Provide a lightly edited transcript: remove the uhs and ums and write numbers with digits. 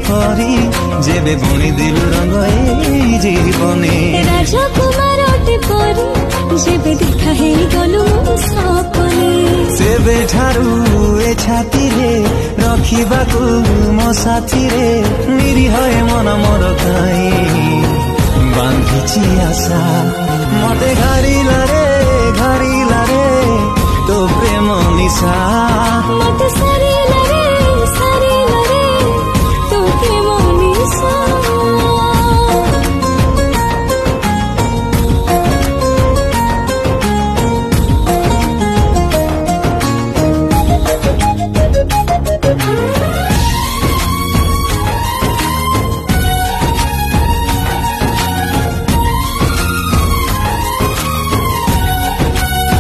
ପରି ଯେବେ ବୁଣିଦେଲୁ ରଙ୍ଗ ଏଇ ଜୀବନେ ରାଜକୁମାରଟେ ପରି ଯେବେ ଦେଖା ହେଇଗଲୁ ସପନେ ସେବେଠାରୁ ଏ ଛାତିରେ ରଖିବାକୁ ମୋ ସାଥିରେ ନିରୀହ ଏ ମନ ମୋର କାଇଁ ବାନ୍ଧିଛି ଆଶା ମତେ ଘାରିଲା ରେ ଘାରିଲା